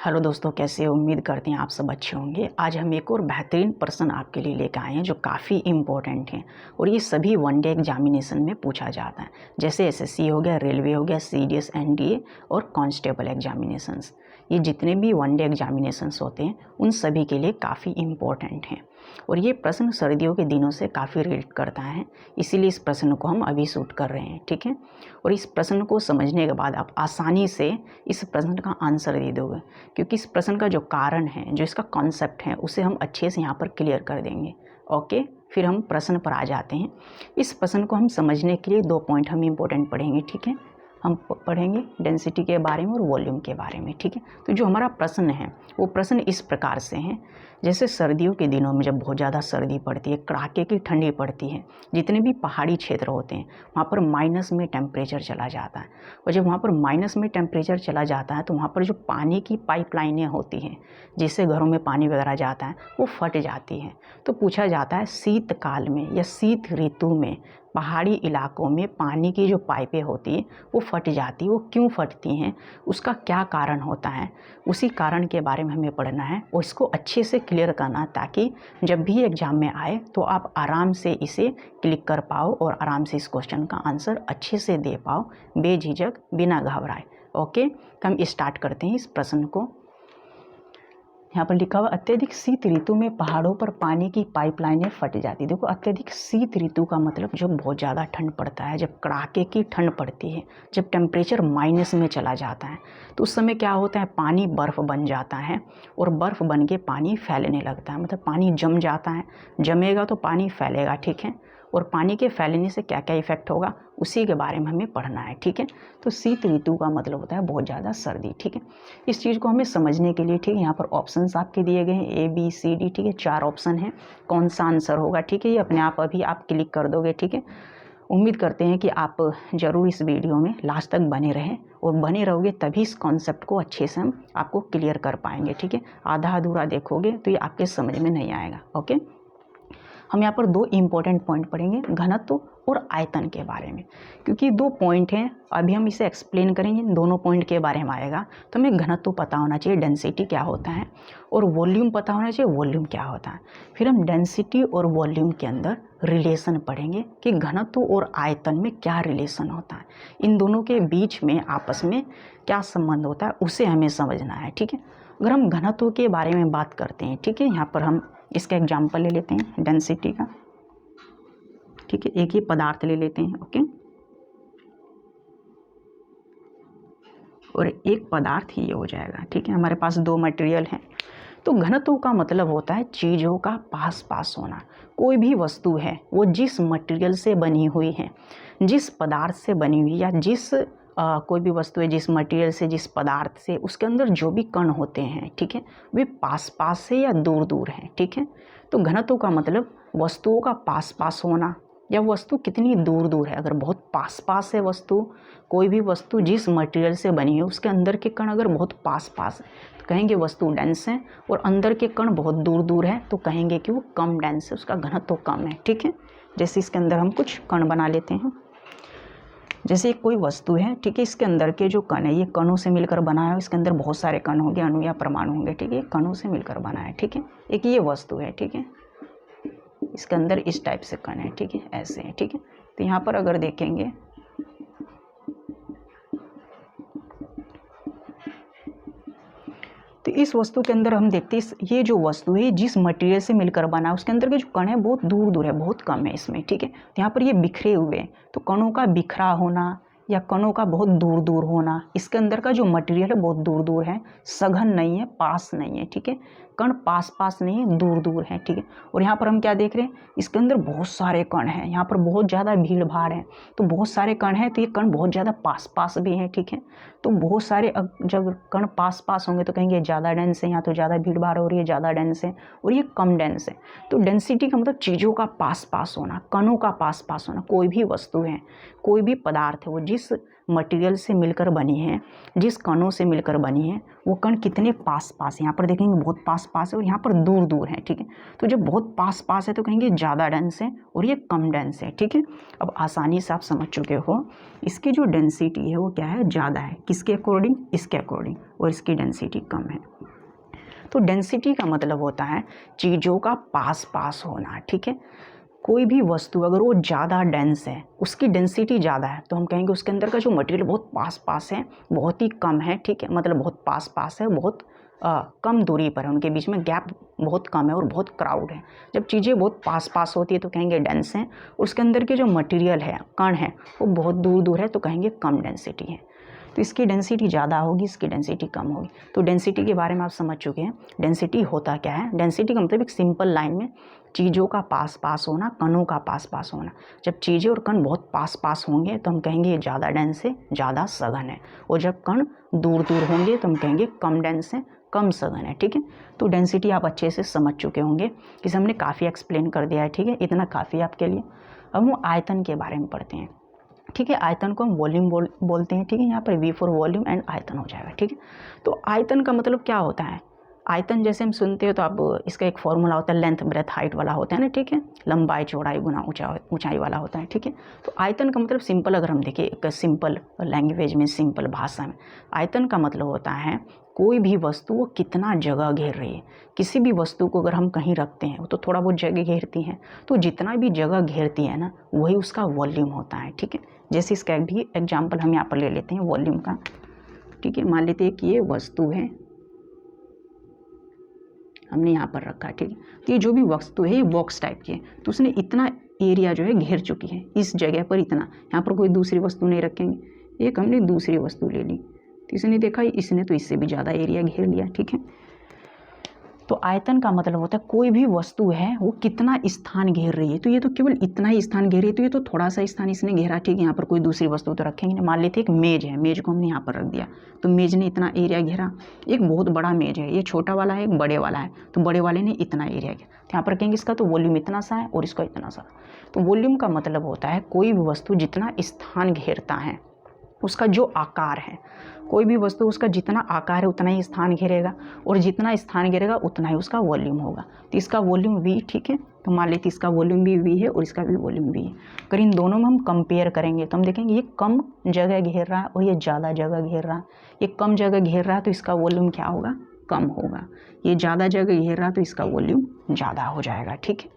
Hello दोस्तों, कैसे हो? उम्मीद करते हैं आप सब अच्छे होंगे। आज हम एक और बेहतरीन प्रश्न आपके लिए लेकर आए हैं जो काफ़ी इम्पोर्टेंट हैं और ये सभी वनडे एग्जामिनेशन में पूछा जाता है। जैसे एसएससी हो गया, रेलवे हो गया, सीडीएस, एनडीए और कांस्टेबल एग्जामिनेशंस। ये जितने भी वनडे एग्जामिनेशंस होते हैं उन सभी के लिए काफ़ी इम्पोर्टेंट हैं और ये प्रश्न सर्दियों के दिनों से काफ़ी रिलेट करता है। इसीलिए इस प्रश्न को हम अभी शूट कर रहे हैं, ठीक है। और इस प्रश्न को समझने के बाद आप आसानी से इस प्रश्न का आंसर दे दोगे, क्योंकि इस प्रश्न का जो कारण है, जो इसका कॉन्सेप्ट है, उसे हम अच्छे से यहाँ पर क्लियर कर देंगे। ओके, फिर हम प्रश्न पर आ जाते हैं। इस प्रश्न को हम समझने के लिए 2 पॉइंट हम इम्पोर्टेंट पढ़ेंगे, ठीक है। हम पढ़ेंगे डेंसिटी के बारे में और वॉल्यूम के बारे में, ठीक है। तो जो हमारा प्रश्न है वो प्रश्न इस प्रकार से है। जैसे सर्दियों के दिनों में जब बहुत ज़्यादा सर्दी पड़ती है, कड़ाके की ठंडी पड़ती है, जितने भी पहाड़ी क्षेत्र होते हैं वहाँ पर माइनस में टेम्परेचर चला जाता है। और जब वहाँ पर माइनस में टेम्परेचर चला जाता है तो वहाँ पर जो पानी की पाइपलाइनें होती हैं, जिससे घरों में पानी वगैरह जाता है, वो फट जाती हैं। तो पूछा जाता है शीतकाल में या शीत ऋतु में पहाड़ी इलाकों में पानी की जो पाइपें होती हैं वो फट जाती है। वो क्यों फटती हैं, उसका क्या कारण होता है, उसी कारण के बारे में हमें पढ़ना है और इसको अच्छे से क्लियर करना, ताकि जब भी एग्ज़ाम में आए तो आप आराम से इसे क्लिक कर पाओ और आराम से इस क्वेश्चन का आंसर अच्छे से दे पाओ, बेझिझक, बिना घबराए। ओके, तो हम स्टार्ट करते हैं इस प्रश्न को। यहाँ पर लिखा हुआ अत्यधिक शीत ऋतु में पहाड़ों पर पानी की पाइपलाइनें फट जाती। देखो, अत्यधिक शीत ऋतु का मतलब जब बहुत ज़्यादा ठंड पड़ता है, जब कड़ाके की ठंड पड़ती है, जब टेम्परेचर माइनस में चला जाता है, तो उस समय क्या होता है, पानी बर्फ़ बन जाता है और बर्फ़ बन के पानी फैलने लगता है। मतलब पानी जम जाता है, जमेगा तो पानी फैलेगा, ठीक है। और पानी के फैलने से क्या क्या इफेक्ट होगा, उसी के बारे में हमें पढ़ना है, ठीक है। तो शीत ऋतु का मतलब होता है बहुत ज़्यादा सर्दी, ठीक है। इस चीज़ को हमें समझने के लिए, ठीक है, यहाँ पर ऑप्शंस आपके दिए गए हैं ABCD, ठीक है। 4 ऑप्शन हैं, कौन सा आंसर होगा, ठीक है। ये अपने आप अभी आप क्लिक कर दोगे, ठीक है। उम्मीद करते हैं कि आप ज़रूर इस वीडियो में लास्ट तक बने रहें और बने रहोगे तभी इस कॉन्सेप्ट को अच्छे से हम आपको क्लियर कर पाएंगे, ठीक है। आधा अधूरा देखोगे तो ये आपके समझ में नहीं आएगा। ओके, हम यहाँ पर 2 इम्पोर्टेंट पॉइंट पढ़ेंगे, घनत्व और आयतन के बारे में, क्योंकि 2 पॉइंट हैं। अभी हम इसे एक्सप्लेन करेंगे, दोनों पॉइंट के बारे में आएगा। तो हमें घनत्व पता होना चाहिए, डेंसिटी क्या होता है, और वॉल्यूम पता होना चाहिए, वॉल्यूम क्या होता है। फिर हम डेंसिटी और वॉल्यूम के अंदर रिलेशन पढ़ेंगे कि घनत्व और आयतन में क्या रिलेशन होता है, इन दोनों के बीच में आपस में क्या संबंध होता है, उसे हमें समझना है, ठीक है। अगर हम घनत्व के बारे में बात करते हैं, ठीक है, यहाँ पर हम इसका एग्जाम्पल ले लेते हैं डेंसिटी का, ठीक है। एक ही पदार्थ ले लेते हैं, ओके, और एक पदार्थ ही ये हो जाएगा, ठीक है। हमारे पास 2 मटेरियल हैं। तो घनत्व का मतलब होता है चीज़ों का पास पास होना। कोई भी वस्तु है वो जिस मटेरियल से बनी हुई है, जिस पदार्थ से बनी हुई, या जिस कोई भी वस्तु है जिस मटेरियल से, जिस पदार्थ से, उसके अंदर जो भी कण होते हैं, ठीक है, वे पास पास से या दूर दूर हैं, ठीक है। तो घनत्व का मतलब वस्तुओं का पास पास होना, या वस्तु कितनी दूर दूर है। अगर बहुत पास पास है वस्तु, कोई भी वस्तु जिस मटेरियल से बनी है उसके अंदर के कण अगर बहुत पास पास है तो कहेंगे वस्तु डेंस है, और अंदर के कण बहुत दूर दूर है तो कहेंगे कि वो कम डेंस है, उसका घनत्व कम है, ठीक है। जैसे इसके अंदर हम कुछ कण बना लेते हैं। जैसे कोई वस्तु है, ठीक है, इसके अंदर के जो कण है ये कणों से मिलकर बना है। इसके अंदर बहुत सारे कण होंगे, अणु या परमाणु होंगे, ठीक है, कणों से मिलकर बना है, ठीक है। एक ये वस्तु है, ठीक है, इसके अंदर इस टाइप से कण है, ठीक है, ऐसे है, ठीक है। तो यहाँ पर अगर देखेंगे तो इस वस्तु के अंदर हम देखते हैं ये जो वस्तु है जिस मटेरियल से मिलकर बना है उसके अंदर के जो कण है बहुत दूर दूर है, बहुत कम है इसमें, ठीक है। तो यहाँ पर ये बिखरे हुए हैं, तो कणों का बिखरा होना या कणों का बहुत दूर दूर होना, इसके अंदर का जो मटेरियल है बहुत दूर दूर है, सघन नहीं है, पास नहीं है, ठीक है। कण पास पास नहीं है, दूर दूर है, ठीक है। और यहाँ पर हम क्या देख रहे हैं, इसके अंदर बहुत सारे कण हैं, यहाँ पर बहुत ज़्यादा भीड़ भाड़ है, तो बहुत सारे कण हैं, तो ये कण बहुत ज़्यादा पास पास भी हैं, ठीक है। तो बहुत सारे जब कण पास पास होंगे तो कहेंगे ज़्यादा डेंस है, यहाँ तो ज़्यादा भीड़ भाड़ हो रही है, ज़्यादा डेंस है, और ये कम डेंस है। तो डेंसिटी का मतलब चीज़ों का पास पास होना, कणों का पास पास होना। कोई भी वस्तु है, कोई भी पदार्थ है, वो जिस मटेरियल से मिलकर बनी है, जिस कणों से मिलकर बनी है, वो कण कितने पास पास है। यहाँ पर देखेंगे बहुत पास पास है और यहाँ पर दूर दूर है, ठीक है। तो जब बहुत पास पास है तो कहेंगे ज़्यादा डेंस है और ये कम डेंस है, ठीक है। अब आसानी से आप समझ चुके हो, इसकी जो डेंसिटी है वो क्या है, ज़्यादा है। किसके अकॉर्डिंग, इसके अकॉर्डिंग, और इसकी डेंसिटी कम है। तो डेंसिटी का मतलब होता है चीज़ों का पास पास होना, ठीक है। कोई भी वस्तु अगर वो ज़्यादा डेंस है, उसकी डेंसिटी ज़्यादा है, तो हम कहेंगे उसके अंदर का जो मटेरियल बहुत पास पास है, बहुत ही कम है, ठीक है। मतलब बहुत पास पास है, बहुत कम दूरी पर है, उनके बीच में गैप बहुत कम है और बहुत क्राउड है। जब चीज़ें बहुत पास पास होती है तो कहेंगे डेंस है। उसके अंदर के जो मटेरियल है, कण है, वो बहुत दूर दूर है तो कहेंगे कम डेंसिटी है। तो इसकी डेंसिटी ज़्यादा होगी, इसकी डेंसिटी कम होगी। तो डेंसिटी के बारे में आप समझ चुके हैं। डेंसिटी होता क्या है, डेंसिटी का मतलब एक सिंपल लाइन में चीज़ों का पास पास होना, कणों का पास पास होना। जब चीज़ें और कण बहुत पास पास होंगे तो हम कहेंगे ये ज़्यादा डेंस है, ज़्यादा सघन है। और जब कण दूर दूर होंगे तो हम कहेंगे कम डेंस है, कम सघन है, ठीक है। तो डेंसिटी आप अच्छे से समझ चुके होंगे, इसे हमने काफ़ी एक्सप्लेन कर दिया है, ठीक है। इतना काफ़ी आपके लिए। अब हम आयतन के बारे में पढ़ते हैं, ठीक है। आयतन को हम वॉल्यूम बोलते हैं, ठीक है। यहाँ पर V फॉर वॉल्यूम एंड आयतन हो जाएगा, ठीक है। तो आयतन का मतलब क्या होता है, आयतन जैसे हम सुनते हो तो आप इसका एक फॉर्मूला होता है, लेंथ ब्रेथ हाइट वाला होता है ना, ठीक है। लंबाई चौड़ाई गुना ऊंचाई वाला होता है, ठीक है। तो आयतन का मतलब सिंपल, अगर हम देखें एक सिंपल लैंग्वेज में, सिंपल भाषा में, आयतन का मतलब होता है कोई भी वस्तु वो कितना जगह घेर रही है। किसी भी वस्तु को अगर हम कहीं रखते हैं तो थोड़ा बहुत जगह घेरती है, तो जितना भी जगह घेरती है ना, वही उसका वॉल्यूम होता है, ठीक है। जैसे इसका एक भी एग्जाम्पल हम यहाँ पर ले लेते हैं वॉल्यूम का, ठीक है। मान लेते हैं कि ये वस्तु है, हमने यहाँ पर रखा, ठीक है। तो ये जो भी वस्तु है ये बॉक्स टाइप की है, तो उसने इतना एरिया जो है घेर चुकी है, इस जगह पर इतना। यहाँ पर कोई दूसरी वस्तु नहीं रखेंगे, एक हमने दूसरी वस्तु ले ली तो इसने देखा इसने तो इससे भी ज़्यादा एरिया घेर लिया, ठीक है। तो आयतन का मतलब होता है कोई भी वस्तु है वो कितना स्थान घेर रही है। तो ये तो केवल इतना ही स्थान घेर रही है, तो ये तो थोड़ा सा स्थान इसने घेरा, ठीक है। यहाँ पर कोई दूसरी वस्तु तो रखेंगे नहीं। मान लेते एक मेज है, मेज को हमने यहाँ पर रख दिया तो मेज ने इतना एरिया घेरा। एक बहुत बड़ा मेज है, ये छोटा वाला है, एक बड़े वाला है, तो बड़े वाले ने इतना एरिया घेरा। तो यहाँ पर कहेंगे इसका तो वॉल्यूम इतना सा है और इसका इतना सा। तो वॉल्यूम का मतलब होता है कोई भी वस्तु जितना स्थान घेरता है, उसका जो आकार है, कोई भी वस्तु उसका जितना आकार है उतना ही स्थान घेरेगा, और जितना स्थान घेरेगा उतना ही उसका वॉल्यूम होगा। तो इसका वॉल्यूम V, ठीक है। तो मान लेते इसका वॉल्यूम भी V है और इसका भी वॉल्यूम V है। अगर इन दोनों में हम कंपेयर करेंगे तो हम देखेंगे ये कम जगह घेर रहा है और ये ज़्यादा जगह घेर रहा है। ये कम जगह घेर रहा है तो इसका वॉल्यूम क्या होगा, कम होगा। ये ज़्यादा जगह घेर रहा है तो इसका वॉल्यूम ज़्यादा हो जाएगा, ठीक है।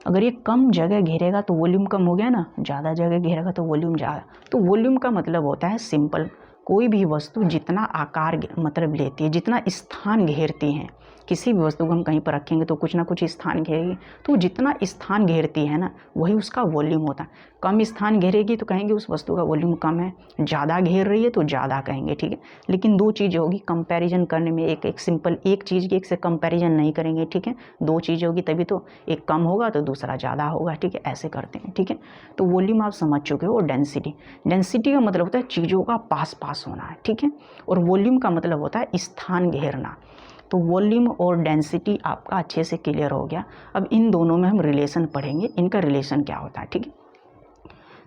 अगर ये कम जगह घेरेगा तो वॉल्यूम कम हो गया ना, ज़्यादा जगह घेरेगा तो वॉल्यूम ज़्यादा। तो वॉल्यूम का मतलब होता है सिंपल, कोई भी वस्तु जितना आकार मतलब लेती है, जितना स्थान घेरती है। किसी भी वस्तु को हम कहीं पर रखेंगे तो कुछ ना कुछ स्थान घेरेगी, तो जितना स्थान घेरती है ना वही उसका वॉल्यूम होता है। कम स्थान घेरेगी तो कहेंगे उस वस्तु का वॉल्यूम कम है, ज़्यादा घेर रही है तो ज़्यादा कहेंगे, ठीक है। लेकिन दो चीज़ होगी कंपैरिजन करने में, एक सिंपल एक चीज़ की एक से कंपैरिजन नहीं करेंगे, ठीक है। दो चीज़ होगी तभी तो, एक कम होगा तो दूसरा ज़्यादा होगा, ठीक है। ऐसे करते हैं, ठीक है। तो वॉल्यूम आप समझ चुके हो। डेंसिटी, डेंसिटी का मतलब होता है चीज़ों का पास पास होना है, ठीक है। और वॉल्यूम का मतलब होता है स्थान घेरना। तो वॉल्यूम और डेंसिटी आपका अच्छे से क्लियर हो गया। अब इन दोनों में हम रिलेशन पढ़ेंगे, इनका रिलेशन क्या होता है, ठीक है।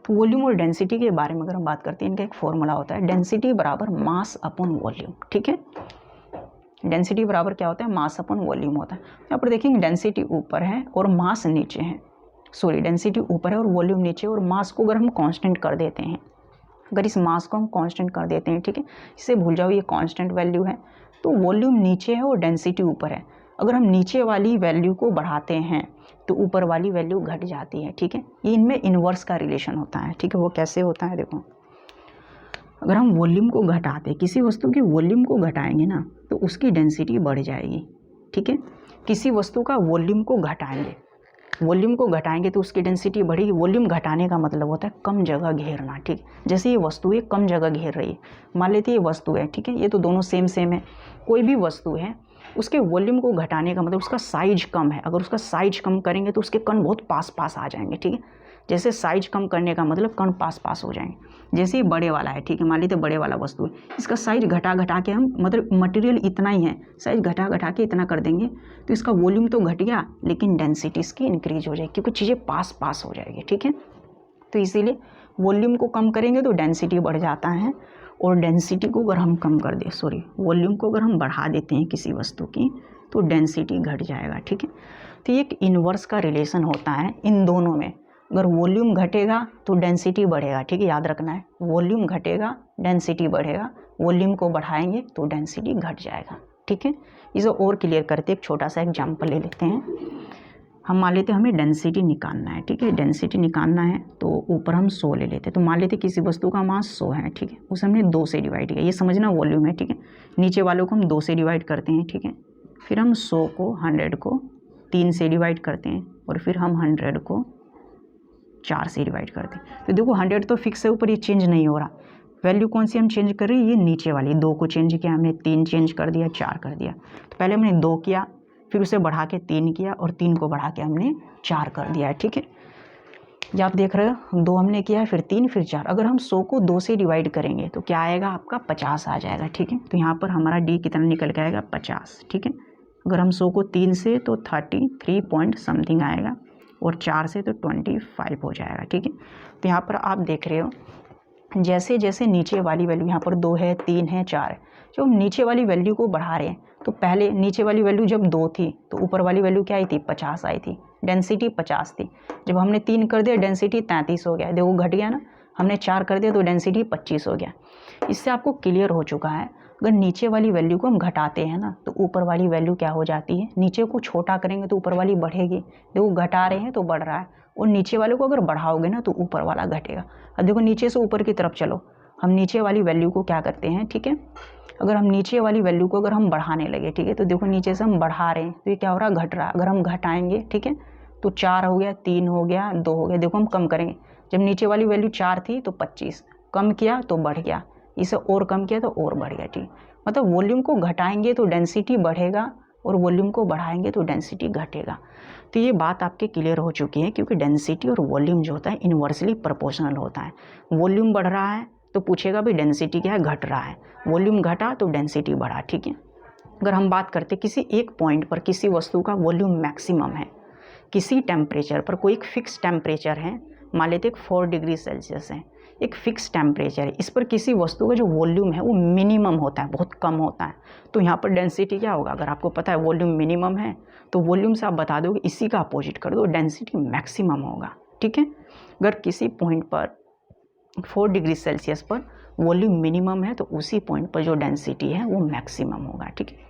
तो वॉल्यूम और डेंसिटी के बारे में अगर हम बात करते हैं, इनका एक फॉर्मूला होता है, डेंसिटी बराबर मास अपॉन वॉल्यूम, ठीक है। डेंसिटी बराबर क्या होता है, मास अपॉन वॉल्यूम होता है। यहाँ पर देखेंगे डेंसिटी ऊपर है और मास नीचे है, सॉरी डेंसिटी ऊपर है और वॉल्यूम नीचे, और मास को अगर हम कांस्टेंट कर देते हैं, अगर इस मास को हम कांस्टेंट कर देते हैं, ठीक है, इसे भूल जाओ ये कांस्टेंट वैल्यू है, तो वॉल्यूम नीचे है और डेंसिटी ऊपर है। अगर हम नीचे वाली वैल्यू को बढ़ाते हैं तो ऊपर वाली वैल्यू घट जाती है, ठीक है। ये इनमें इन्वर्स का रिलेशन होता है, ठीक है। वो कैसे होता है, देखो, अगर हम वॉल्यूम को घटाते, किसी वस्तु की वॉल्यूम को घटाएंगे ना तो उसकी डेंसिटी बढ़ जाएगी, ठीक है। किसी वस्तु का वॉल्यूम को घटाएंगे तो उसकी डेंसिटी बढ़ेगी। वॉल्यूम घटाने का मतलब होता है कम जगह घेरना, ठीक। जैसे ये वस्तु है कम जगह घेर रही है, मान लेते ये वस्तु है, ठीक है। ये तो दोनों सेम है। कोई भी वस्तु है उसके वॉल्यूम को घटाने का मतलब उसका साइज कम है। अगर उसका साइज कम करेंगे तो उसके कण बहुत पास पास आ जाएंगे, ठीक है। जैसे साइज कम करने का मतलब कण पास पास हो जाएंगे। जैसे ये बड़े वाला है, ठीक है, मान लीजिए बड़े वाला वस्तु है, इसका साइज घटा के हम मतलब मटेरियल इतना ही है, साइज घटा के इतना कर देंगे तो इसका वॉल्यूम तो घट गया लेकिन डेंसिटी इसकी इंक्रीज हो जाएगी क्योंकि चीज़ें पास पास हो जाएगी, ठीक है। तो इसीलिए वॉल्यूम को कम करेंगे तो डेंसिटी बढ़ जाता है, और डेंसिटी को अगर हम कम कर दें, वॉल्यूम को अगर हम बढ़ा देते हैं किसी वस्तु की तो डेंसिटी घट जाएगा, ठीक है। तो ये एक इन्वर्स का रिलेशन होता है इन दोनों में। अगर वॉल्यूम घटेगा तो डेंसिटी बढ़ेगा, ठीक है, याद रखना है। वॉल्यूम घटेगा डेंसिटी बढ़ेगा, वॉल्यूम को बढ़ाएंगे तो डेंसिटी घट जाएगा, ठीक है। इसे और क्लियर करते एक छोटा सा एग्जाम्पल ले लेते हैं। हम मान लेते हैं हमें डेंसिटी निकालना है, ठीक है। डेंसिटी निकालना है तो ऊपर हम 100 ले लेते हैं। तो मान लेते किसी वस्तु का मास 100 है, ठीक है, उसे हमने 2 से डिवाइड किया, ये समझना वॉल्यूम है, ठीक है। नीचे वालों को हम 2 से डिवाइड करते हैं, ठीक है। फिर हम 100 को 3 से डिवाइड करते हैं, और फिर हम 100 को 4 से डिवाइड करते हैं। तो देखो 100 तो फिक्स है ऊपर, ये चेंज नहीं हो रहा। वैल्यू कौन सी हम चेंज कर रहे हैं, ये नीचे वाली 2 को चेंज किया हमने, 3 चेंज कर दिया, 4 कर दिया। तो पहले हमने 2 किया, फिर उसे बढ़ा के 3 किया, और 3 को बढ़ा के हमने 4 कर दिया है, ठीक है। ये आप देख रहे हो, 2 हमने किया है, फिर 3, फिर 4। अगर हम 100 को 2 से डिवाइड करेंगे तो क्या आएगा आपका 50 आ जाएगा, ठीक है। तो यहाँ पर हमारा डी कितना निकल के आएगा 50, ठीक है। अगर हम 100 को 3 से तो 33 पॉइंट समथिंग आएगा, और 4 से तो 25 हो जाएगा, ठीक है। तो यहाँ पर आप देख रहे हो जैसे जैसे नीचे वाली वैल्यू, यहाँ पर 2 है, 3 है, 4 है, जब हम नीचे वाली वैल्यू को बढ़ा रहे हैं तो पहले नीचे वाली वैल्यू जब 2 थी तो ऊपर वाली वैल्यू क्या आई थी 50 आई थी, डेंसिटी 50 थी। जब हमने 3 कर दिया डेंसिटी 33 हो गया, देखो घट गया ना। हमने 4 कर दिया तो डेंसिटी 25 हो गया। इससे आपको क्लियर हो चुका है, अगर नीचे वाली वैल्यू को हम घटाते हैं ना तो ऊपर वाली वैल्यू क्या हो जाती है, नीचे को छोटा करेंगे तो ऊपर वाली बढ़ेगी। देखो घटा रहे हैं तो बढ़ रहा है, और नीचे वाले को अगर बढ़ाओगे ना तो ऊपर वाला घटेगा। अब देखो नीचे से ऊपर की तरफ चलो, हम नीचे वाली वैल्यू को क्या करते हैं, ठीक है। अगर हम नीचे वाली वैल्यू को अगर हम बढ़ाने लगे, ठीक है, तो देखो नीचे से हम बढ़ा रहे हैं तो ये क्या हो रहा है, घट रहा है। अगर हम घटाएंगे, ठीक है, तो 4 हो गया, 3 हो गया, 2 हो गया। देखो हम कम करेंगे, जब नीचे वाली वैल्यू 4 थी तो 25, कम किया तो बढ़ गया, इसे और कम किया तो और बढ़ गया, ठीक। मतलब वॉल्यूम को घटाएंगे तो डेंसिटी बढ़ेगा, और वॉल्यूम को बढ़ाएंगे तो डेंसिटी घटेगा। तो ये बात आपके क्लियर हो चुकी है, क्योंकि डेंसिटी और वॉल्यूम जो होता है इन्वर्सली प्रोपोर्शनल होता है। वॉल्यूम बढ़ रहा है तो पूछेगा भाई डेंसिटी क्या है, घट रहा है। वॉल्यूम घटा तो डेंसिटी बढ़ा, ठीक है। अगर हम बात करते किसी एक पॉइंट पर किसी वस्तु का वॉल्यूम मैक्सिमम है, किसी टेम्परेचर पर, कोई एक फिक्स टेम्परेचर है, मान लेते 4 डिग्री सेल्सियस है, एक फिक्स टेम्परेचर है, इस पर किसी वस्तु का जो वॉल्यूम है वो मिनिमम होता है, बहुत कम होता है। तो यहाँ पर डेंसिटी क्या होगा, अगर आपको पता है वॉल्यूम मिनिमम है तो वॉल्यूम से आप बता दोगे इसी का अपोजिट कर दो, डेंसिटी मैक्सिमम होगा, ठीक है। अगर किसी पॉइंट पर 4 डिग्री सेल्सियस पर वॉल्यूम मिनिमम है तो उसी पॉइंट पर जो डेंसिटी है वो मैक्सिमम होगा, ठीक है।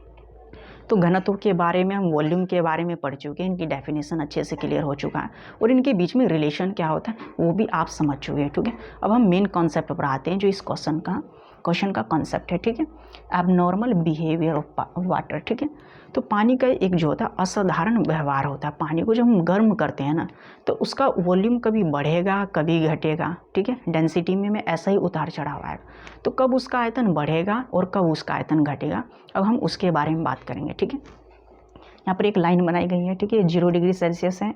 तो घनत्व के बारे में, हम वॉल्यूम के बारे में पढ़ चुके हैं, इनकी डेफिनेशन अच्छे से क्लियर हो चुका है, और इनके बीच में रिलेशन क्या होता है वो भी आप समझ चुके हैं, ठीक है। अब हम मेन कॉन्सेप्ट पर आते हैं, जो इस क्वेश्चन का कॉन्सेप्ट है, ठीक है। एबनॉर्मल बिहेवियर ऑफ वाटर, ठीक है। तो पानी का एक जो होता है असाधारण व्यवहार होता है। पानी को जब हम गर्म करते हैं ना तो उसका वॉल्यूम कभी बढ़ेगा कभी घटेगा, ठीक है। डेंसिटी में ऐसा ही उतार चढ़ाव आएगा। तो कब उसका आयतन बढ़ेगा और कब उसका आयतन घटेगा, अब हम उसके बारे में बात करेंगे, ठीक है। यहाँ पर एक लाइन बनाई गई है, ठीक है। 0 डिग्री सेल्सियस है,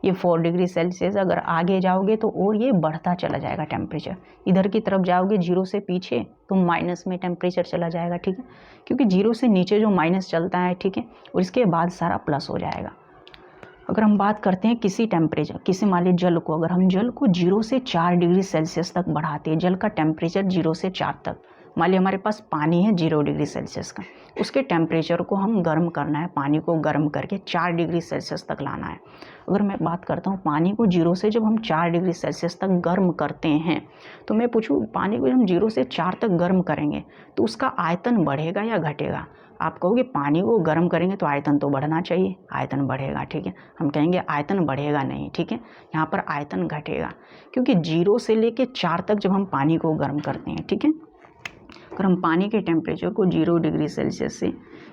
ये 4 डिग्री सेल्सियस। अगर आगे जाओगे तो और ये बढ़ता चला जाएगा टेम्परेचर, इधर की तरफ जाओगे 0 से पीछे तो माइनस में टेम्परेचर चला जाएगा, ठीक है। क्योंकि 0 से नीचे जो माइनस चलता है, ठीक है, और इसके बाद सारा प्लस हो जाएगा। अगर हम बात करते हैं किसी टेम्परेचर, किसी मान लीजिए जल को, अगर हम जल को 0 से 4 डिग्री सेल्सियस तक बढ़ाते हैं, जल का टेम्परेचर 0 से 4 तक, मान लीजिए हमारे पास पानी है 0 डिग्री सेल्सियस का, उसके टेम्परेचर को हम गर्म करना है, पानी को गर्म करके 4 डिग्री सेल्सियस तक लाना है। अगर मैं बात करता हूँ पानी को 0 से जब हम 4 डिग्री सेल्सियस तक गर्म करते हैं, तो मैं पूछूँ पानी को जब हम 0 से 4 तक गर्म करेंगे तो उसका आयतन बढ़ेगा या घटेगा। आप कहोगे पानी को गर्म करेंगे तो आयतन तो बढ़ना चाहिए, आयतन बढ़ेगा, ठीक है। हम कहेंगे आयतन बढ़ेगा नहीं, ठीक है, यहाँ पर आयतन घटेगा, क्योंकि 0 से लेके 4 तक जब हम पानी को गर्म करते हैं, ठीक है, अगर हम पानी के टेम्परेचर को 0 डिग्री सेल्सियस से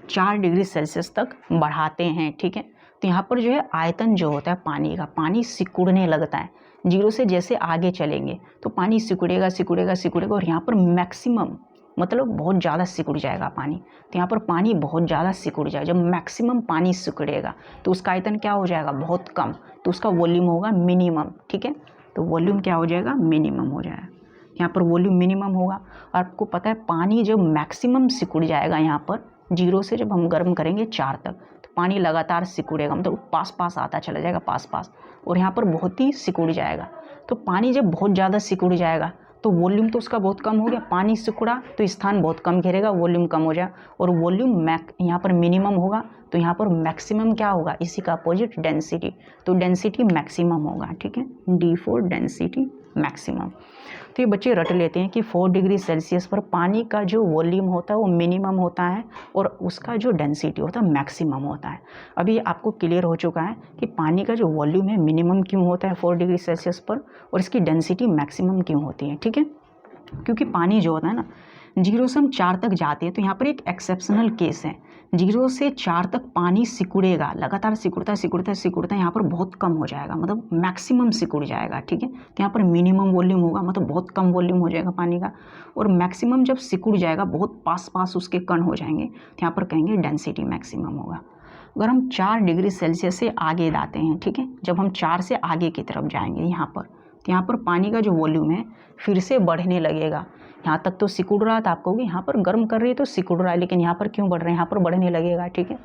4 डिग्री सेल्सियस तक बढ़ाते हैं, ठीक है, तो यहाँ पर जो है आयतन जो होता है पानी का, पानी सिकुड़ने लगता है। 0 से जैसे आगे चलेंगे तो पानी सिकुड़ेगा सिकुड़ेगा सिकुड़ेगा, और यहाँ पर मैक्सिमम मतलब बहुत ज़्यादा सिकुड़ जाएगा पानी। तो यहाँ पर पानी बहुत ज़्यादा सिकुड़ जाएगा, जब मैक्सिमम पानी सिकुड़ेगा तो उसका आयतन क्या हो जाएगा, बहुत कम, तो उसका वॉल्यूम होगा मिनिमम, ठीक है। तो वॉल्यूम क्या हो जाएगा, मिनिमम हो जाएगा। यहाँ पर वॉल्यूम मिनिमम होगा। और आपको पता है पानी जब मैक्सिमम सिकुड़ जाएगा, यहाँ पर 0 से जब हम गर्म करेंगे 4 तक, तो पानी लगातार सिकुड़ेगा, मतलब पास पास आता चला जाएगा, पास पास, और यहाँ पर बहुत ही सिकुड़ जाएगा। तो पानी जब बहुत ज़्यादा सिकुड़ जाएगा तो वॉल्यूम तो उसका बहुत कम हो गया, पानी सिकुड़ा तो स्थान बहुत कम घेरेगा, वॉल्यूम कम हो जाए, और वॉल्यूम यहाँ पर मिनिमम होगा तो यहाँ पर मैक्सिमम क्या होगा, इसी का अपोजिट डेंसिटी, तो डेंसिटी मैक्सिमम होगा। ठीक है, डी फॉर डेंसिटी मैक्सिमम। तो ये बच्चे रट लेते हैं कि 4 डिग्री सेल्सियस पर पानी का जो वॉल्यूम होता है वो मिनिमम होता है और उसका जो डेंसिटी होता है मैक्सिमम होता है। अभी आपको क्लियर हो चुका है कि पानी का जो वॉल्यूम है मिनिमम क्यों होता है 4 डिग्री सेल्सियस पर और इसकी डेंसिटी मैक्सिमम क्यों होती है। ठीक है, क्योंकि पानी जो होता है ना 0 से हम 4 तक जाते हैं, तो यहाँ पर एक एक्सेप्शनल केस है, 0 से 4 तक पानी सिकुड़ेगा, लगातार सिकुड़ता सिकुड़ता सिकुड़ता यहाँ पर बहुत कम हो जाएगा, मतलब मैक्सिमम सिकुड़ जाएगा। ठीक है, तो यहाँ पर मिनिमम वॉल्यूम होगा, मतलब बहुत कम वॉल्यूम हो जाएगा पानी का, और मैक्सिमम जब सिकुड़ जाएगा बहुत पास पास उसके कण हो जाएंगे, तो यहाँ पर कहेंगे डेंसिटी मैक्सिमम होगा। अगर हम 4 डिग्री सेल्सियस से आगे जाते हैं, ठीक है, जब हम 4 से आगे की तरफ जाएंगे यहाँ पर, तो यहाँ पर पानी का जो वॉल्यूम है फिर से बढ़ने लगेगा। यहाँ तक तो सिकुड़ रहा था, आप कहोगे यहाँ पर गर्म कर रही है तो सिकुड़ रहा है, लेकिन यहाँ पर क्यों बढ़ रहे हैं, यहाँ पर बढ़ने लगेगा। ठीक है,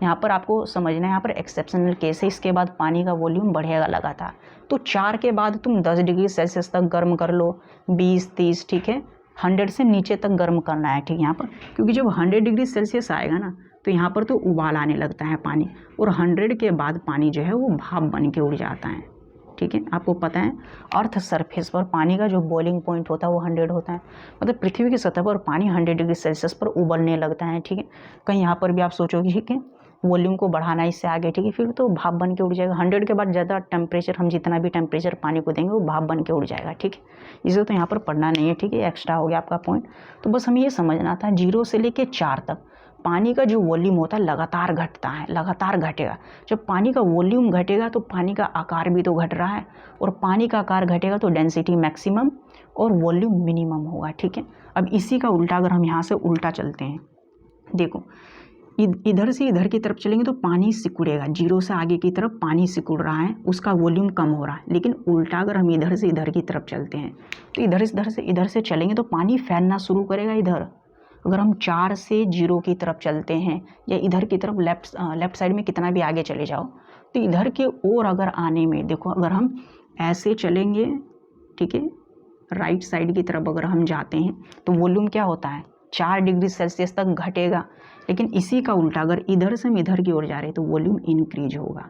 यहाँ पर आपको समझना है, यहाँ पर एक्सेप्शनल केस है, इसके बाद पानी का वॉल्यूम बढ़ेगा लगातार। तो 4 के बाद तुम 10 डिग्री सेल्सियस तक गर्म कर लो, 20, 30, ठीक है, 100 से नीचे तक गर्म करना है। ठीक है, यहाँ पर क्योंकि जब 100 डिग्री सेल्सियस आएगा ना तो यहाँ पर तो उबाल आने लगता है पानी, और 100 के बाद पानी जो है वो भाप बन के उड़ जाता है। ठीक है, आपको पता है अर्थ सरफेस पर पानी का जो बॉइलिंग पॉइंट होता है वो 100 होता है, मतलब पृथ्वी की सतह पर पानी 100 डिग्री सेल्सियस पर उबलने लगता है। ठीक है, कहीं यहाँ पर भी आप सोचोगे ठीक है वॉल्यूम को बढ़ाना इससे आगे, ठीक है, फिर तो भाप बन के उड़ जाएगा। 100 के बाद ज़्यादा टेम्परेचर, हम जितना भी टेम्परेचर पानी को देंगे वो भाप बन के उड़ जाएगा। ठीक है, इसे तो यहाँ पर पढ़ना नहीं है। ठीक है, एक्स्ट्रा हो गया आपका पॉइंट। तो बस हमें ये समझना था 0 से लेके 4 तक पानी का जो वॉल्यूम होता है लगातार घटता है, लगातार घटेगा। जब पानी का वॉल्यूम घटेगा तो पानी का आकार भी तो घट रहा है, और पानी का आकार घटेगा तो डेंसिटी मैक्सिमम और वॉल्यूम मिनिमम होगा। ठीक है, अब इसी का उल्टा अगर हम यहाँ से उल्टा चलते हैं, देखो इधर से इधर की तरफ चलेंगे तो पानी सिकुड़ेगा, 0 से आगे की तरफ पानी सिकुड़ रहा है, उसका वॉल्यूम कम हो रहा है। लेकिन उल्टा अगर हम इधर से इधर की तरफ चलते हैं तो इधर से चलेंगे तो पानी फैलना शुरू करेगा इधर। अगर हम 4 से 0 की तरफ चलते हैं या इधर की तरफ लेफ्ट साइड में कितना भी आगे चले जाओ, तो इधर के ओर अगर आने में देखो, अगर हम ऐसे चलेंगे, ठीक है, राइट साइड की तरफ अगर हम जाते हैं तो वॉल्यूम क्या होता है 4 डिग्री सेल्सियस तक घटेगा। लेकिन इसी का उल्टा अगर इधर से हम इधर की ओर जा रहे हैं तो वॉल्यूम इंक्रीज होगा।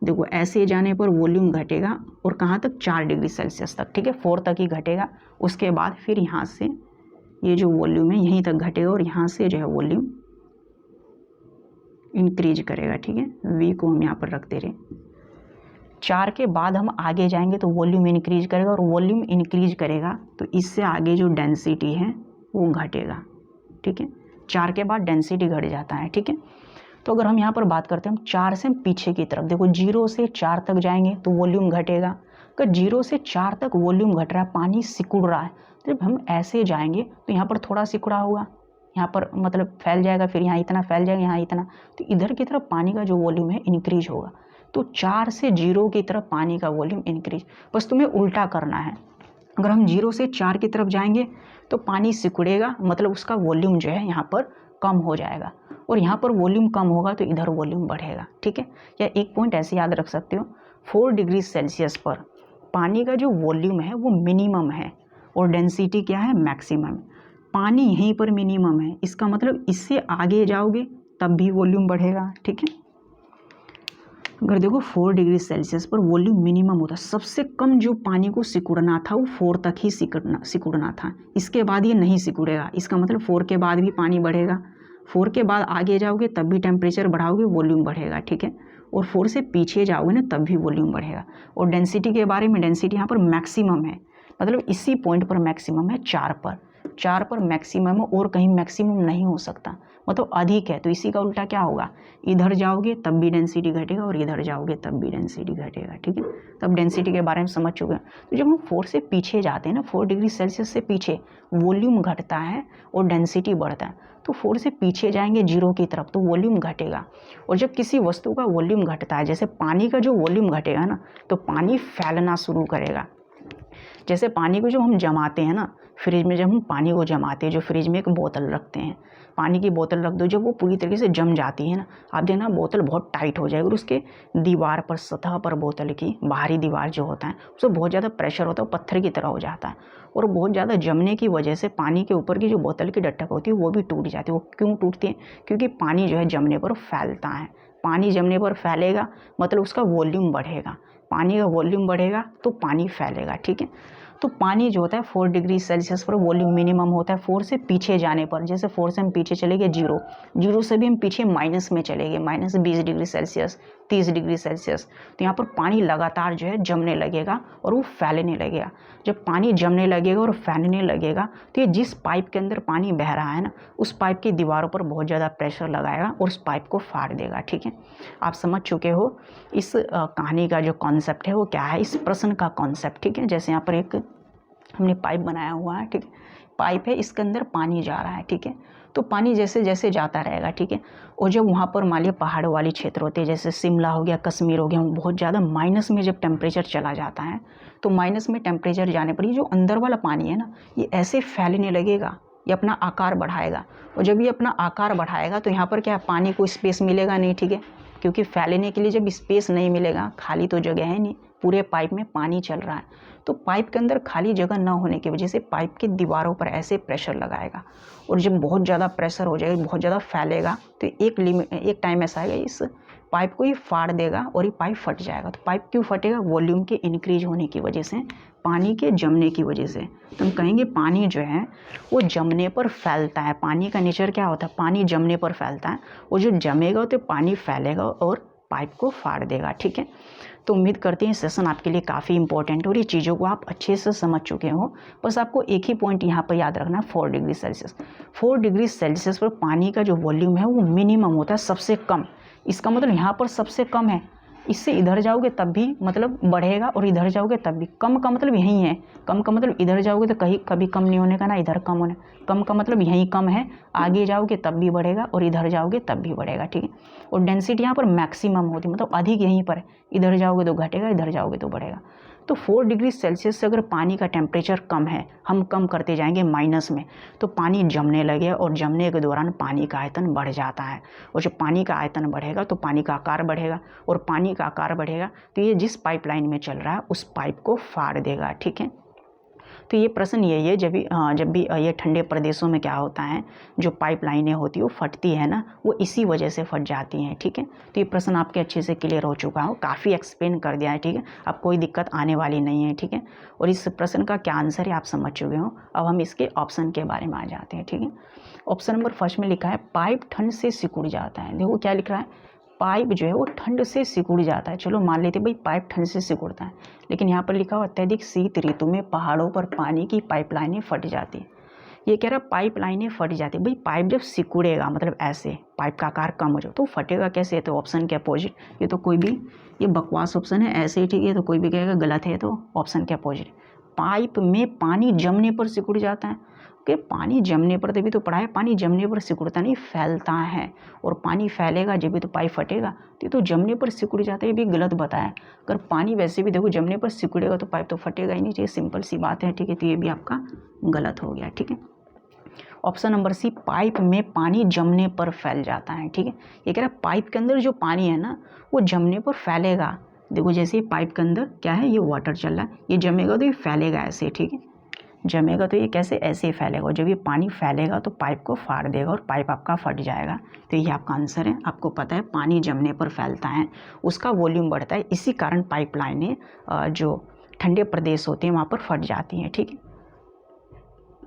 देखो ऐसे जाने पर वॉल्यूम घटेगा और कहाँ तक 4 डिग्री सेल्सियस तक, ठीक है, 4 तक ही घटेगा। उसके बाद फिर यहाँ से ये जो वॉल्यूम है यहीं तक घटेगा और यहाँ से जो है वॉल्यूम इंक्रीज करेगा। ठीक है, v को हम यहाँ पर रखते रहे। 4 के बाद हम आगे जाएंगे तो वॉल्यूम इंक्रीज करेगा, और वॉल्यूम इंक्रीज करेगा तो इससे आगे जो डेंसिटी है वो घटेगा। ठीक है, 4 के बाद डेंसिटी घट जाता है। ठीक है, तो अगर हम यहाँ पर बात करते हैं, हम 4 से हम पीछे की तरफ, देखो 0 से 4 तक जाएंगे तो वॉल्यूम घटेगा। अगर 0 से 4 तक वॉल्यूम घट रहा है, पानी सिकुड़ रहा है, तो जब हम ऐसे जाएंगे तो यहाँ पर थोड़ा सिकुड़ा होगा, यहाँ पर मतलब फैल जाएगा, फिर यहाँ इतना फैल जाएगा, यहाँ इतना, तो इधर की तरफ पानी का जो वॉल्यूम है इंक्रीज होगा। तो 4 से 0 की तरफ पानी का वॉल्यूम इंक्रीज, बस तुम्हें उल्टा करना है। अगर हम 0 से 4 की तरफ जाएंगे तो पानी सिकुड़ेगा, मतलब उसका वॉल्यूम जो है यहाँ पर कम हो जाएगा, और यहाँ पर वॉल्यूम कम होगा तो इधर वॉल्यूम बढ़ेगा। ठीक है, या एक पॉइंट ऐसे याद रख सकते हो, 4 डिग्री सेल्सियस पर पानी का जो वॉल्यूम है वो मिनिमम है और डेंसिटी क्या है, मैक्सिमम। पानी यहीं पर मिनिमम है, इसका मतलब इससे आगे जाओगे तब भी वॉल्यूम बढ़ेगा। ठीक है, अगर देखो 4 डिग्री सेल्सियस पर वॉल्यूम मिनिमम होता है, सबसे कम जो पानी को सिकुड़ना था वो 4 तक ही सिकुड़ना था, इसके बाद ये नहीं सिकुड़ेगा। इसका मतलब 4 के बाद भी पानी बढ़ेगा, 4 के बाद आगे जाओगे तब भी टेम्परेचर बढ़ाओगे वॉल्यूम बढ़ेगा। ठीक है, और 4 से पीछे जाओगे ना तब भी वॉल्यूम बढ़ेगा। और डेंसिटी के बारे में, डेंसिटी यहाँ पर मैक्सिमम है, मतलब इसी पॉइंट पर मैक्सिमम है, 4 पर मैक्सिमम है, और कहीं मैक्सिमम नहीं हो सकता, मतलब अधिक है। तो इसी का उल्टा क्या होगा, इधर जाओगे तब भी डेंसिटी घटेगा और इधर जाओगे तब भी डेंसिटी घटेगा। ठीक है, तब डेंसिटी के बारे में समझ चुके हैं। तो जब हम 4 से पीछे जाते हैं ना, 4 डिग्री सेल्सियस से पीछे वॉल्यूम घटता है और डेंसिटी बढ़ता है। तो 4 से पीछे जाएंगे 0 की तरफ तो वॉल्यूम घटेगा, और जब किसी वस्तु का वॉल्यूम घटता है, जैसे पानी का जो वॉल्यूम घटेगा ना, तो पानी फैलना शुरू करेगा। जैसे पानी को जब हम जमाते हैं ना, फ्रिज में जब हम पानी को जमाते हैं, जो फ्रिज में एक बोतल रखते हैं, पानी की बोतल रख दो, जब वो पूरी तरीके से जम जाती है ना, आप देखना बोतल बहुत टाइट हो जाएगी और उसके दीवार पर, सतह पर, बोतल की बाहरी दीवार जो होता है उसमें बहुत ज़्यादा प्रेशर होता है, पत्थर की तरह हो जाता है और बहुत ज़्यादा जमने की वजह से पानी के ऊपर की जो बोतल की डट्टक होती है वो भी टूट जाती है। वो क्यों टूटती है? क्योंकि पानी जो है जमने पर फैलता है। पानी जमने पर फैलेगा मतलब उसका वॉल्यूम बढ़ेगा, पानी का वॉल्यूम बढ़ेगा तो पानी फैलेगा। ठीक है, तो पानी जो होता है 4 डिग्री सेल्सियस पर वॉल्यूम मिनिमम होता है। 4 से पीछे जाने पर, जैसे 4 से हम पीछे चले गए 0, 0 से भी हम पीछे माइनस में चले गए, -20 डिग्री सेल्सियस, 30 डिग्री सेल्सियस, तो यहाँ पर पानी लगातार जो है जमने लगेगा और वो फैलने लगेगा। जब पानी जमने लगेगा और फैलने लगेगा तो ये जिस पाइप के अंदर पानी बह रहा है ना, उस पाइप की दीवारों पर बहुत ज़्यादा प्रेशर लगाएगा और उस पाइप को फाड़ देगा। ठीक है, आप समझ चुके हो इस कहानी का जो कॉन्सेप्ट है वो क्या है, इस प्रश्न का कॉन्सेप्ट। ठीक है, जैसे यहाँ पर एक हमने पाइप बनाया हुआ है, ठीक है, पाइप है, इसके अंदर पानी जा रहा है। ठीक है, तो पानी जैसे जैसे जाता रहेगा, ठीक है, और जब वहाँ पर मान लिया पहाड़ वाली क्षेत्र होते हैं, जैसे शिमला हो गया, कश्मीर हो गया, बहुत ज़्यादा माइनस में जब टेम्परेचर चला जाता है, तो माइनस में टेम्परेचर जाने पर ये जो अंदर वाला पानी है ना, ये ऐसे फैलने लगेगा, ये अपना आकार बढ़ाएगा, और जब ये अपना आकार बढ़ाएगा तो यहाँ पर क्या, पानी को स्पेस मिलेगा नहीं। ठीक है, क्योंकि फैलने के लिए जब स्पेस नहीं मिलेगा, खाली तो जगह है नहीं, पूरे पाइप में पानी चल रहा है, तो पाइप के अंदर खाली जगह न होने की वजह से पाइप की दीवारों पर ऐसे प्रेशर लगाएगा, और जब बहुत ज़्यादा प्रेशर हो जाएगा, बहुत ज़्यादा फैलेगा, तो एक टाइम ऐसा आएगा इस पाइप को ये फाड़ देगा और ये पाइप फट जाएगा। तो पाइप क्यों फटेगा? वॉल्यूम के इंक्रीज होने की वजह से, पानी के जमने की वजह से। तो हम कहेंगे पानी जो है वो जमने पर फैलता है। पानी का नेचर क्या होता है? पानी जमने पर फैलता है, और जो जमेगा तो पानी फैलेगा और पाइप को फाड़ देगा। ठीक है, तो उम्मीद करते हैं सेशन आपके लिए काफ़ी इंपॉर्टेंट और ये चीज़ों को आप अच्छे से समझ चुके हो। बस आपको एक ही पॉइंट यहाँ पर याद रखना, 4 डिग्री सेल्सियस। 4 डिग्री सेल्सियस पर पानी का जो वॉल्यूम है वो मिनिमम होता है, सबसे कम। इसका मतलब यहाँ पर सबसे कम है, इससे इधर जाओगे तब भी मतलब बढ़ेगा और इधर जाओगे तब भी। कम का मतलब यहीं है, कम का मतलब इधर जाओगे तो कहीं कभी कम नहीं होने का ना, इधर कम होने। कम का मतलब यहीं कम है, आगे जाओगे तब भी बढ़ेगा और इधर जाओगे तब भी बढ़ेगा। ठीक है, और डेंसिटी यहाँ पर मैक्सिमम होती है, मतलब अधिक यहीं पर है, इधर जाओगे तो घटेगा, इधर जाओगे तो बढ़ेगा। तो 4 डिग्री सेल्सियस से अगर पानी का टेम्परेचर कम है, हम कम करते जाएंगे माइनस में, तो पानी जमने लगे और जमने के दौरान पानी का आयतन बढ़ जाता है, और जब पानी का आयतन बढ़ेगा तो पानी का आकार बढ़ेगा, और पानी का आकार बढ़ेगा तो ये जिस पाइपलाइन में चल रहा है उस पाइप को फाड़ देगा। ठीक है, तो ये प्रश्न यही है, जब भी ये ठंडे प्रदेशों में क्या होता है, जो पाइपलाइनें होती है वो फटती है ना, वो इसी वजह से फट जाती हैं। ठीक है, तो ये प्रश्न आपके अच्छे से क्लियर हो चुका हो, काफ़ी एक्सप्लेन कर दिया है। ठीक है, अब कोई दिक्कत आने वाली नहीं है। ठीक है, और इस प्रश्न का क्या आंसर है आप समझ चुके हो। अब हम इसके ऑप्शन के बारे में आ जाते हैं। ठीक है, ऑप्शन नंबर फर्स्ट में लिखा है पाइप ठंड से सिकुड़ जाता है। देखो क्या लिख रहा है, पाइप जो है वो ठंड से सिकुड़ जाता है। चलो मान लेते भाई पाइप ठंड से सिकुड़ता है, लेकिन यहाँ पर लिखा हुआ अत्यधिक शीत ऋतु में पहाड़ों पर पानी की पाइपलाइनें फट जाती है। ये कह रहा है पाइपलाइनें फट जाती है। भाई पाइप जब सिकुड़ेगा मतलब ऐसे पाइप का आकार कम हो जाए तो फटेगा कैसे? तो ऑप्शन के अपोजिट। ये तो कोई भी ये बकवास ऑप्शन है, ऐसे ही ठीक है, तो कोई भी कहेगा गलत है, तो ऑप्शन के अपोजिट। पाइप में पानी जमने पर सिकुड़ जाता है कि पानी जमने पर, तभी तो पढ़ा है, पानी जमने पर सिकुड़ता नहीं, फैलता है, और पानी फैलेगा जब भी तो पाइप फटेगा। तो जमने पर सिकुड़ जाता है, ये भी गलत बताया। अगर पानी वैसे भी देखो जमने पर सिकुड़ेगा तो पाइप तो फटेगा ही नहीं, ये सिंपल सी बात है। ठीक है, तो ये भी आपका गलत हो गया। ठीक है, ऑप्शन नंबर सी, पाइप में पानी जमने पर फैल जाता है। ठीक है, ये कह रहा है पाइप के अंदर जो पानी है ना वो जमने पर फैलेगा। देखो जैसे पाइप के अंदर क्या है, ये वाटर चल रहा है, ये जमेगा तो ये फैलेगा ऐसे। ठीक है, जमेगा तो ये कैसे, ऐसे ही फैलेगा, और जब ये पानी फैलेगा तो पाइप को फाड़ देगा और पाइप आपका फट जाएगा। तो ये आपका आंसर है। आपको पता है पानी जमने पर फैलता है, उसका वॉल्यूम बढ़ता है, इसी कारण पाइपलाइनें जो ठंडे प्रदेश होते हैं वहाँ पर फट जाती हैं। ठीक है,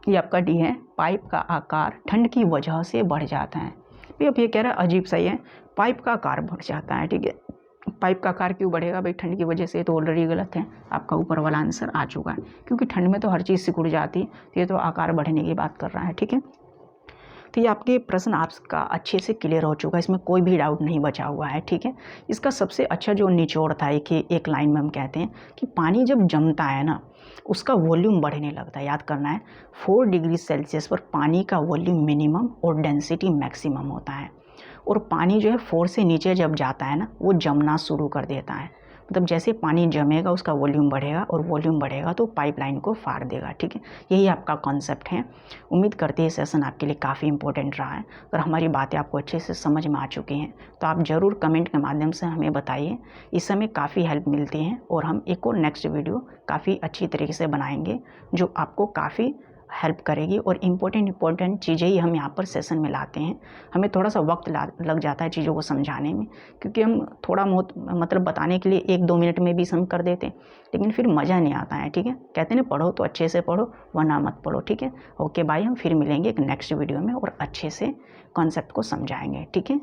ये आपका डी है, पाइप का आकार ठंड की वजह से बढ़ जाता है। अब ये कह रहा है अजीब सही है, पाइप का आकार बढ़ जाता है। ठीक है, पाइप का आकार क्यों बढ़ेगा भाई? ठंड की वजह से, तो ऑलरेडी गलत है, आपका ऊपर वाला आंसर आ चुका है, क्योंकि ठंड में तो हर चीज़ सिकुड़ जाती है, तो ये तो आकार बढ़ने की बात कर रहा है। ठीक है, तो ये आपके प्रश्न आपका अच्छे से क्लियर हो चुका है, इसमें कोई भी डाउट नहीं बचा हुआ है। ठीक है, इसका सबसे अच्छा जो निचोड़ था कि एक लाइन में हम कहते हैं कि पानी जब जमता है ना उसका वॉल्यूम बढ़ने लगता है। याद करना है, 4 डिग्री सेल्सियस पर पानी का वॉल्यूम मिनिमम और डेंसिटी मैक्सिमम होता है, और पानी जो है 4 से नीचे जब जाता है ना वो जमना शुरू कर देता है, मतलब जैसे पानी जमेगा उसका वॉल्यूम बढ़ेगा, और वॉल्यूम बढ़ेगा तो पाइपलाइन को फाड़ देगा। ठीक है, यही आपका कॉन्सेप्ट है। उम्मीद करते हैं सेशन आपके लिए काफ़ी इंपॉर्टेंट रहा है। अगर हमारी बातें आपको अच्छे से समझ में आ चुकी हैं तो आप ज़रूर कमेंट के माध्यम से हमें बताइए। इस समय काफ़ी हेल्प मिलती है, और हम एक और नेक्स्ट वीडियो काफ़ी अच्छी तरीके से बनाएंगे जो आपको काफ़ी हेल्प करेगी, और इम्पोर्टेंट चीज़ें ही हम यहाँ पर सेशन में लाते हैं। हमें थोड़ा सा वक्त लग जाता है चीज़ों को समझाने में, क्योंकि हम थोड़ा बहुत मतलब बताने के लिए 1-2 मिनट में भी हम कर देते हैं, लेकिन फिर मज़ा नहीं आता है। ठीक है, कहते हैं ना, पढ़ो तो अच्छे से पढ़ो, वरना मत पढ़ो। ठीक है, ओके बाय। हम फिर मिलेंगे एक नेक्स्ट वीडियो में और अच्छे से कॉन्सेप्ट को समझाएंगे। ठीक है।